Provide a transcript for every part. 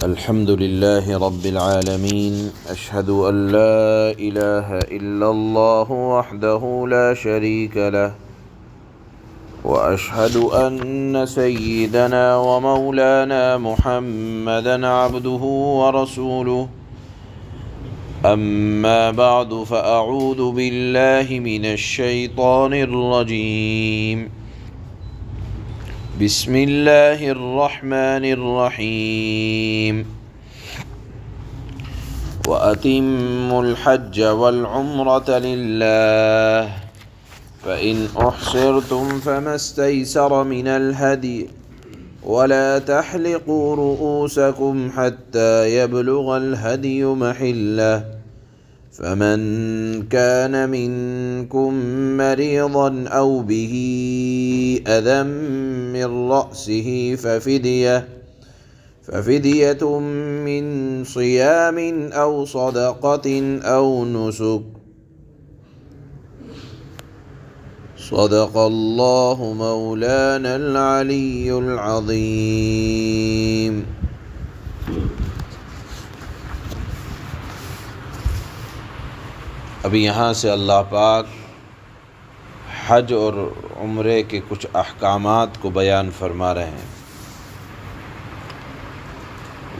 الحمد لله رب العالمين أشهد أن لا إله إلا الله وحده لا شريك له وأشهد أن سيدنا ومولانا محمدا عبده ورسوله أما بعد فأعوذ بالله من الشيطان الرجيم بسم اللہ الرحمن الرحیم وَأَتِمُّوا الْحَجَّ وَالْعُمْرَةَ لِلَّهِ فَإِنْ أُحْصِرْتُمْ فَمَا اسْتَيْسَرَ مِنَ الْهَدْيِ وَلَا تَحْلِقُوا رُؤُوسَكُمْ حَتَّى يَبْلُغَ الْهَدْيُ مَحِلَّهُ فمن كان منكم مريضا أو به أذى من رأسه ففدية من صيام أو صدقة أو نسك صدق الله مولانا العلي العظيم۔ ابھی یہاں سے اللہ پاک حج اور عمرے کے کچھ احکامات کو بیان فرما رہے ہیں۔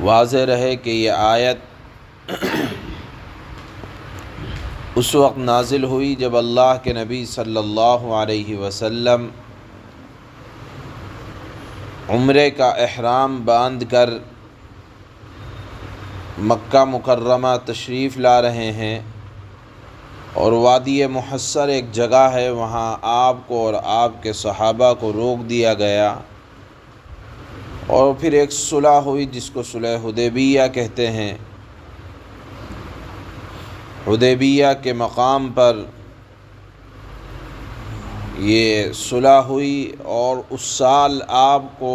واضح رہے کہ یہ آیت اس وقت نازل ہوئی جب اللہ کے نبی صلی اللہ علیہ وسلم عمرے کا احرام باندھ کر مکہ مکرمہ تشریف لا رہے ہیں، اور وادی محصر ایک جگہ ہے، وہاں آپ کو اور آپ کے صحابہ کو روک دیا گیا، اور پھر ایک صلح ہوئی جس کو صلح حدیبیہ کہتے ہیں۔ حدیبیہ کے مقام پر یہ صلح ہوئی، اور اس سال آپ کو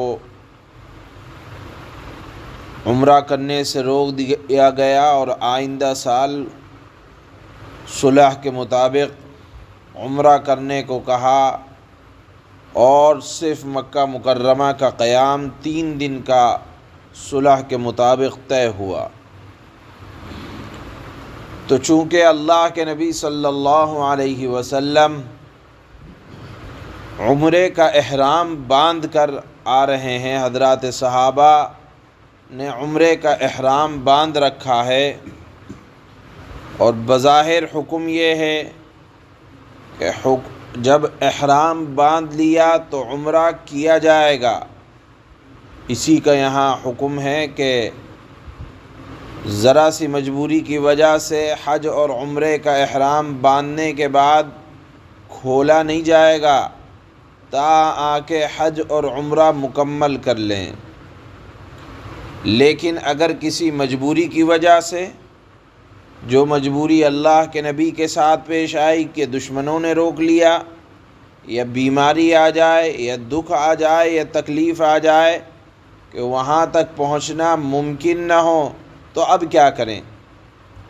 عمرہ کرنے سے روک دیا گیا، اور آئندہ سال صلح کے مطابق عمرہ کرنے کو کہا، اور صرف مکہ مکرمہ کا قیام 3 دن کا صلح کے مطابق طے ہوا۔ تو چونکہ اللہ کے نبی صلی اللہ علیہ وسلم عمرے کا احرام باندھ کر آ رہے ہیں، حضرات صحابہ نے عمرے کا احرام باندھ رکھا ہے، اور بظاہر حکم یہ ہے کہ جب احرام باندھ لیا تو عمرہ کیا جائے گا۔ اسی کا یہاں حکم ہے کہ ذرا سی مجبوری کی وجہ سے حج اور عمرے کا احرام باندھنے کے بعد کھولا نہیں جائے گا تا آ کے حج اور عمرہ مکمل کر لیں۔ لیکن اگر کسی مجبوری کی وجہ سے، جو مجبوری اللہ کے نبی کے ساتھ پیش آئی کہ دشمنوں نے روک لیا، یا بیماری آ جائے، یا دکھ آ جائے، یا تکلیف آ جائے کہ وہاں تک پہنچنا ممکن نہ ہو، تو اب کیا کریں؟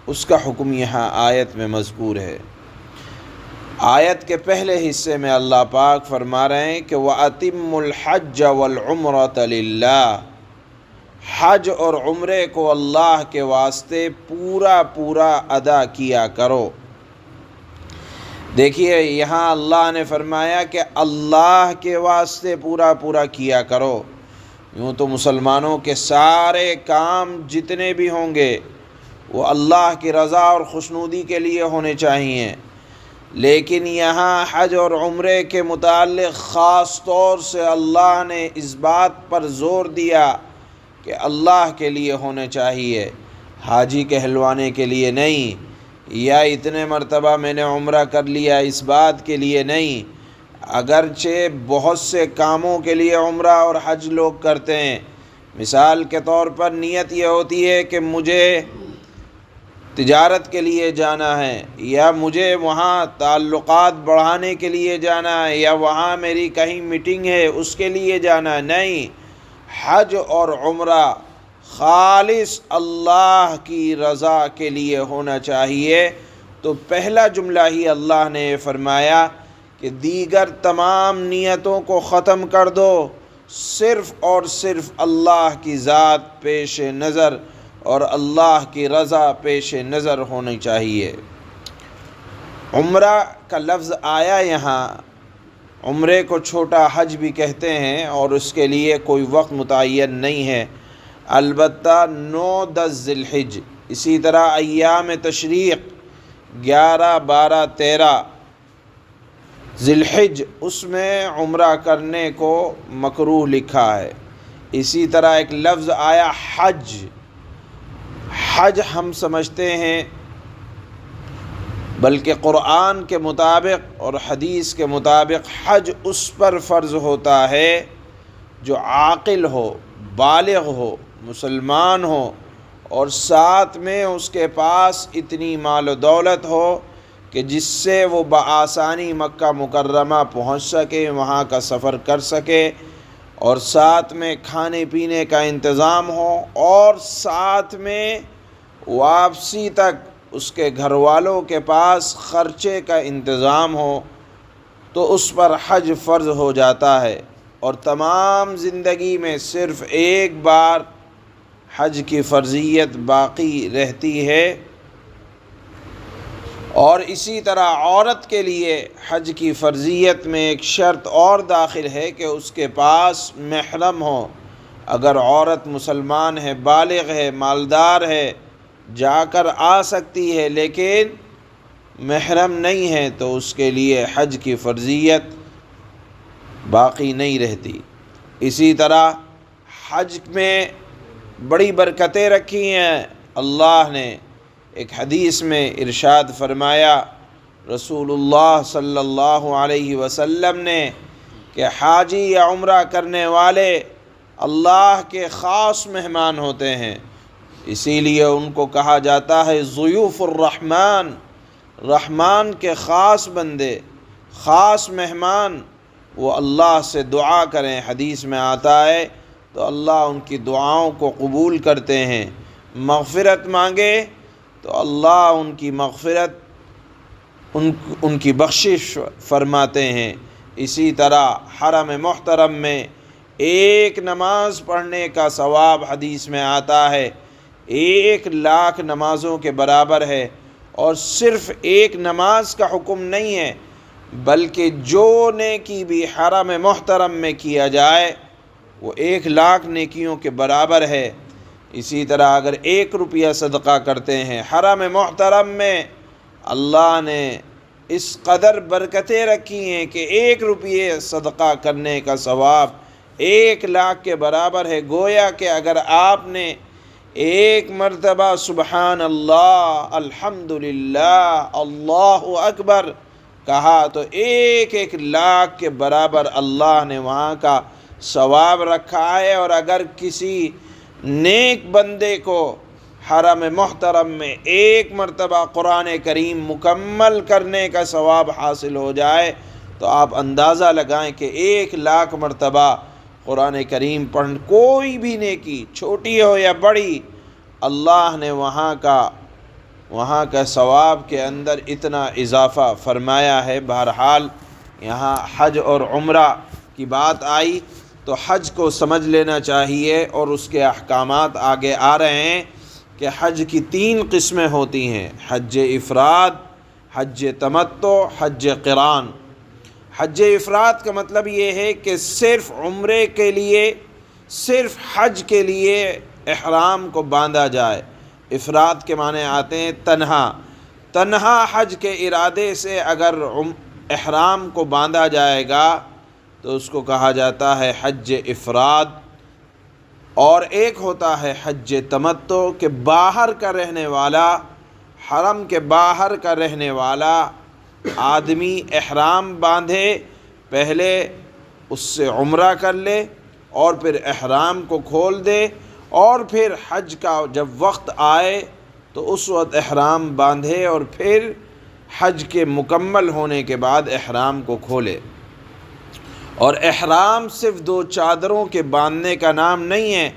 اس کا حکم یہاں آیت میں مذکور ہے۔ آیت کے پہلے حصے میں اللہ پاک فرما رہے ہیں کہ وَأَتِمُّوا الْحَجَّ وَالْعُمْرَةَ لِلَّهِ، حج اور عمرے کو اللہ کے واسطے پورا ادا کیا کرو۔ دیکھیے یہاں اللہ نے فرمایا کہ اللہ کے واسطے پورا کیا کرو۔ یوں تو مسلمانوں کے سارے کام جتنے بھی ہوں گے وہ اللہ کی رضا اور خوشنودی کے لیے ہونے چاہیے، لیکن یہاں حج اور عمرے کے متعلق خاص طور سے اللہ نے اس بات پر زور دیا کہ اللہ کے لیے ہونے چاہیے، حاجی کہلوانے کے لیے نہیں، یا اتنے مرتبہ میں نے عمرہ کر لیا اس بات کے لیے نہیں۔ اگرچہ بہت سے کاموں کے لیے عمرہ اور حج لوگ کرتے ہیں، مثال کے طور پر نیت یہ ہوتی ہے کہ مجھے تجارت کے لیے جانا ہے، یا مجھے وہاں تعلقات بڑھانے کے لیے جانا ہے، یا وہاں میری کہیں میٹنگ ہے اس کے لیے جانا ہے۔ نہیں، حج اور عمرہ خالص اللہ کی رضا کے لیے ہونا چاہیے۔ تو پہلا جملہ ہی اللہ نے فرمایا کہ دیگر تمام نیتوں کو ختم کر دو، صرف اور صرف اللہ کی ذات پیش نظر اور اللہ کی رضا پیش نظر ہونی چاہیے۔ عمرہ کا لفظ آیا یہاں، عمرے کو چھوٹا حج بھی کہتے ہیں اور اس کے لیے کوئی وقت متعین نہیں ہے، البتہ 9-10 ذی الحج، اسی طرح ایام تشریق 11، 12، 13 ذی الحج اس میں عمرہ کرنے کو مکروہ لکھا ہے۔ اسی طرح ایک لفظ آیا حج، حج ہم سمجھتے ہیں، بلکہ قرآن کے مطابق اور حدیث کے مطابق حج اس پر فرض ہوتا ہے جو عاقل ہو، بالغ ہو، مسلمان ہو اور ساتھ میں اس کے پاس اتنی مال و دولت ہو کہ جس سے وہ بآسانی مکہ مکرمہ پہنچ سکے، وہاں کا سفر کر سکے، اور ساتھ میں کھانے پینے کا انتظام ہو، اور ساتھ میں واپسی تک اس کے گھر والوں کے پاس خرچے کا انتظام ہو، تو اس پر حج فرض ہو جاتا ہے، اور تمام زندگی میں صرف ایک بار حج کی فرضیت باقی رہتی ہے۔ اور اسی طرح عورت کے لیے حج کی فرضیت میں ایک شرط اور داخل ہے کہ اس کے پاس محرم ہو۔ اگر عورت مسلمان ہے، بالغ ہے، مالدار ہے، جا کر آ سکتی ہے، لیکن محرم نہیں ہے تو اس کے لیے حج کی فرضیت باقی نہیں رہتی۔ اسی طرح حج میں بڑی برکتیں رکھی ہیں۔ اللہ نے ایک حدیث میں ارشاد فرمایا، رسول اللہ صلی اللہ علیہ وسلم نے، کہ حاجی یا عمرہ کرنے والے اللہ کے خاص مہمان ہوتے ہیں، اسی لیے ان کو کہا جاتا ہے ضیوف الرحمن، رحمان کے خاص بندے، خاص مہمان۔ وہ اللہ سے دعا کریں، حدیث میں آتا ہے، تو اللہ ان کی دعاؤں کو قبول کرتے ہیں۔ مغفرت مانگے تو اللہ ان کی مغفرت، ان کی بخشش فرماتے ہیں۔ اسی طرح حرم محترم میں ایک نماز پڑھنے کا ثواب حدیث میں آتا ہے 1,00,000 نمازوں کے برابر ہے، اور صرف ایک نماز کا حکم نہیں ہے، بلکہ جو نیکی بھی حرم محترم میں کیا جائے وہ 1,00,000 نیکیوں کے برابر ہے۔ اسی طرح اگر 1 روپیہ صدقہ کرتے ہیں حرم محترم میں، اللہ نے اس قدر برکتیں رکھی ہیں کہ 1 روپیہ صدقہ کرنے کا ثواب 1,00,000 کے برابر ہے۔ گویا کہ اگر آپ نے 1 مرتبہ سبحان اللہ، الحمدللہ، اللہ اکبر کہا تو 1,00,000 کے برابر اللہ نے وہاں کا ثواب رکھا ہے۔ اور اگر کسی نیک بندے کو حرم محترم میں 1 مرتبہ قرآن کریم مکمل کرنے کا ثواب حاصل ہو جائے تو آپ اندازہ لگائیں کہ 1,00,000 مرتبہ قرآن کریم پڑھ، کوئی بھی نیکی چھوٹی ہو یا بڑی، اللہ نے وہاں کا ثواب کے اندر اتنا اضافہ فرمایا ہے۔ بہرحال یہاں حج اور عمرہ کی بات آئی تو حج کو سمجھ لینا چاہیے، اور اس کے احکامات آگے آ رہے ہیں کہ حج کی 3 قسمیں ہوتی ہیں: حج افراد، حج تمتع، حج قران۔ حج افراد کا مطلب یہ ہے کہ صرف عمرے کے لیے، صرف حج کے لیے احرام کو باندھا جائے۔ افراد کے معنی آتے ہیں تنہا حج کے ارادے سے اگر احرام کو باندھا جائے گا تو اس کو کہا جاتا ہے حج افراد۔ اور ایک ہوتا ہے حج تمتع کہ باہر کا رہنے والا، حرم کے باہر کا رہنے والا آدمی احرام باندھے، پہلے اس سے عمرہ کر لے اور پھر احرام کو کھول دے، اور پھر حج کا جب وقت آئے تو اس وقت احرام باندھے، اور پھر حج کے مکمل ہونے کے بعد احرام کو کھولے۔ اور احرام صرف 2 چادروں کے باندھنے کا نام نہیں ہے،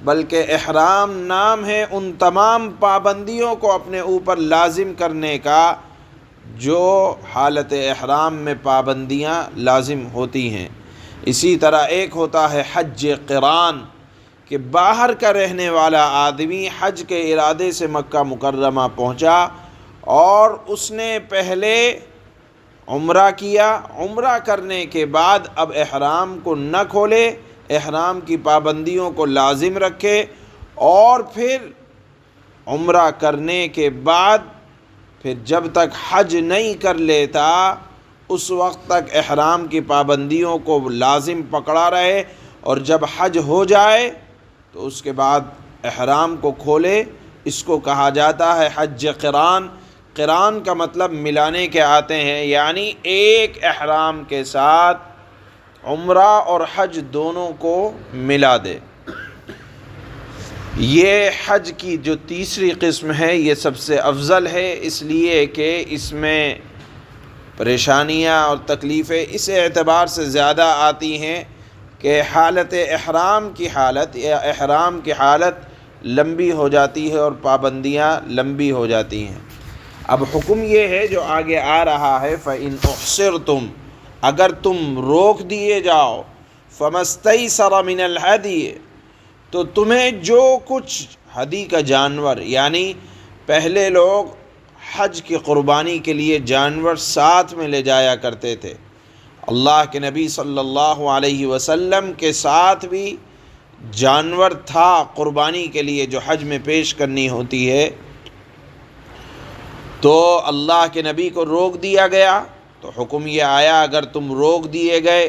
بلکہ احرام نام ہے ان تمام پابندیوں کو اپنے اوپر لازم کرنے کا جو حالت احرام میں پابندیاں لازم ہوتی ہیں۔ اسی طرح ایک ہوتا ہے حج قران کہ باہر کا رہنے والا آدمی حج کے ارادے سے مکہ مکرمہ پہنچا اور اس نے پہلے عمرہ کیا، عمرہ کرنے کے بعد اب احرام کو نہ کھولے، احرام کی پابندیوں کو لازم رکھے، اور پھر عمرہ کرنے کے بعد پھر جب تک حج نہیں کر لیتا اس وقت تک احرام کی پابندیوں کو لازم پکڑا رہے، اور جب حج ہو جائے تو اس کے بعد احرام کو کھولے۔ اس کو کہا جاتا ہے حج قران۔ قران کا مطلب ملانے کے آتے ہیں، یعنی ایک احرام کے ساتھ عمرہ اور حج دونوں کو ملا دے۔ یہ حج کی جو تیسری قسم ہے یہ سب سے افضل ہے، اس لیے کہ اس میں پریشانیاں اور تکلیفیں اس اعتبار سے زیادہ آتی ہیں کہ حالت احرام کی حالت یا احرام کی حالت لمبی ہو جاتی ہے اور پابندیاں لمبی ہو جاتی ہیں۔ اب حکم یہ ہے جو آگے آ رہا ہے، فَإِنْ أُحْصِرْتُمْ، اگر تم روک دیے جاؤ، فَمَسْتَيْسَرَ مِنَ الْهَدْيِ، تو تمہیں جو کچھ ہدی کا جانور، یعنی پہلے لوگ حج کی قربانی کے لیے جانور ساتھ میں لے جایا کرتے تھے، اللہ کے نبی صلی اللہ علیہ وسلم کے ساتھ بھی جانور تھا قربانی کے لیے جو حج میں پیش کرنی ہوتی ہے، تو اللہ کے نبی کو روک دیا گیا، تو حکم یہ آیا اگر تم روک دیے گئے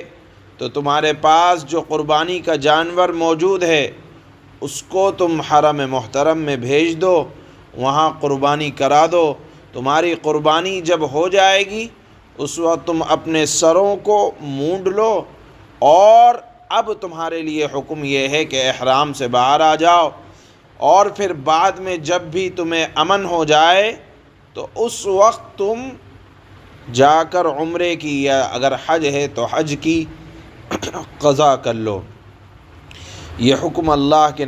تو تمہارے پاس جو قربانی کا جانور موجود ہے اس کو تم حرم محترم میں بھیج دو، وہاں قربانی کرا دو۔ تمہاری قربانی جب ہو جائے گی اس وقت تم اپنے سروں کو مونڈ لو، اور اب تمہارے لیے حکم یہ ہے کہ احرام سے باہر آ جاؤ، اور پھر بعد میں جب بھی تمہیں امن ہو جائے تو اس وقت تم جا کر عمرے کی یا اگر حج ہے تو حج کی قضا کر لو۔ یہ حکم اللہ کے